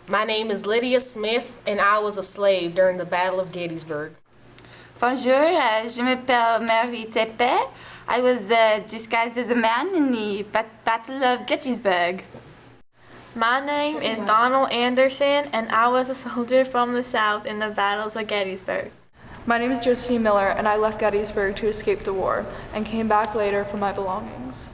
My name is Lydia Smith, and I was a slave during the Battle of Gettysburg. Bonjour, je m'appelle Mary Tepe. I was disguised as a man in the Battle of Gettysburg. My name is Donald Anderson, and I was a soldier from the South in the battles of Gettysburg. My name is Josephine Miller, and I left Gettysburg to escape the war and came back later for my belongings.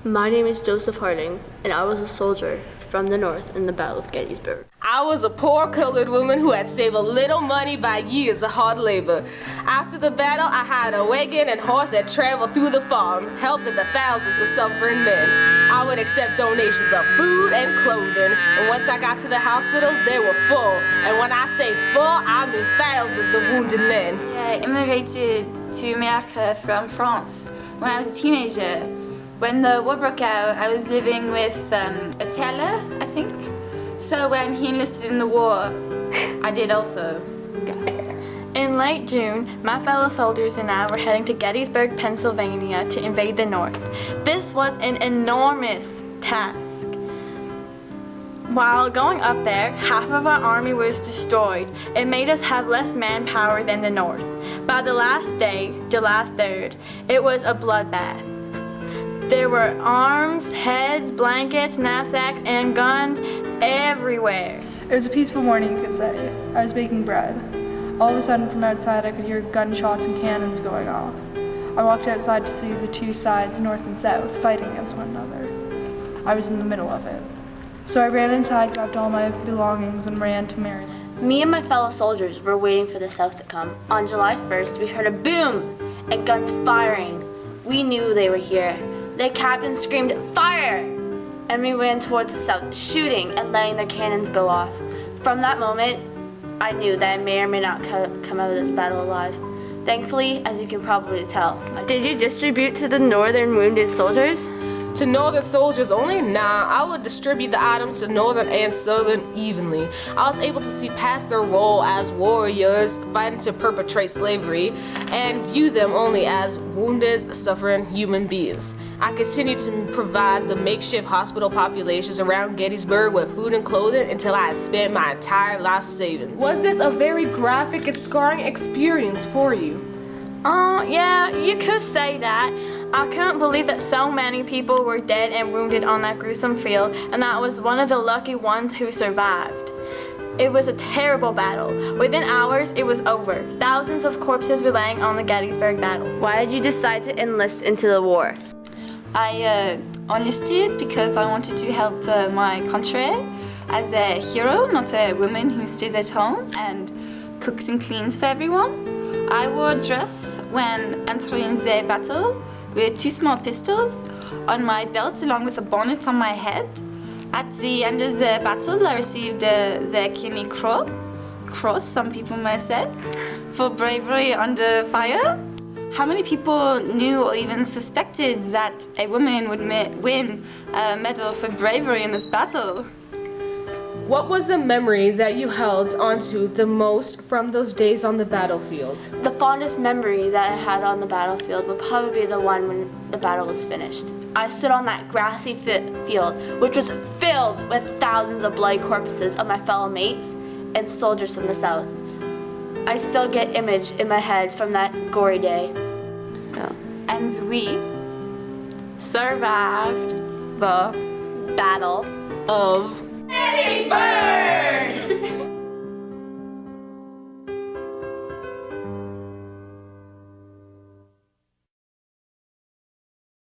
My name is Joseph Harding, and I was a soldier from the North in the Battle of Gettysburg. I was a poor colored woman who had saved a little money by years of hard labor. After the battle, I hired a wagon and horse that traveled through the farm, helping the thousands of suffering men. I would accept donations of food and clothing, and once I got to the hospitals, they were full. And when I say full, I mean thousands of wounded men. I immigrated to America from France when I was a teenager. When the war broke out, I was living with a tailor, I think. So when he enlisted in the war, I did also. In late June, my fellow soldiers and I were heading to Gettysburg, Pennsylvania to invade the North. This was an enormous task. While going up there, half of our army was destroyed. It made us have less manpower than the North. By the last day, July 3rd, it was a bloodbath. There were arms, heads, blankets, knapsacks, and guns everywhere. It was a peaceful morning, you could say. I was baking bread. All of a sudden, from outside, I could hear gunshots and cannons going off. I walked outside to see the two sides, North and South, fighting against one another. I was in the middle of it. So I ran inside, grabbed all my belongings, and ran to Maryland. Me and my fellow soldiers were waiting for the South to come. On July 1st, we heard a boom and guns firing. We knew they were here. The captain screamed, "Fire!" And we ran towards the South, shooting and letting their cannons go off. From that moment, I knew that I may or may not come out of this battle alive. Thankfully, as you can probably tell. Did you distribute to the northern wounded soldiers? To northern soldiers only? Nah, I would distribute the items to northern and southern evenly. I was able to see past their role as warriors fighting to perpetrate slavery and view them only as wounded, suffering human beings. I continued to provide the makeshift hospital populations around Gettysburg with food and clothing until I had spent my entire life savings. Was this a very graphic and scarring experience for you? Yeah, you could say that. I couldn't believe that so many people were dead and wounded on that gruesome field, and that I was one of the lucky ones who survived. It was a terrible battle. Within hours, it was over. Thousands of corpses were laying on the Gettysburg battle. Why did you decide to enlist into the war? I enlisted because I wanted to help my country as a hero, not a woman who stays at home and cooks and cleans for everyone. I wore a dress when entering the battle with two small pistols on my belt along with a bonnet on my head. At the end of the battle, I received the Kenny Cross, some people may say, for bravery under fire. How many people knew or even suspected that a woman would win a medal for bravery in this battle? What was the memory that you held onto the most from those days on the battlefield? The fondest memory that I had on the battlefield would probably be the one when the battle was finished. I stood on that grassy field, which was filled with thousands of bloody corpses of my fellow mates and soldiers from the South. I still get image in my head from that gory day. Yeah. And we Survived The Battle of Gettysburg!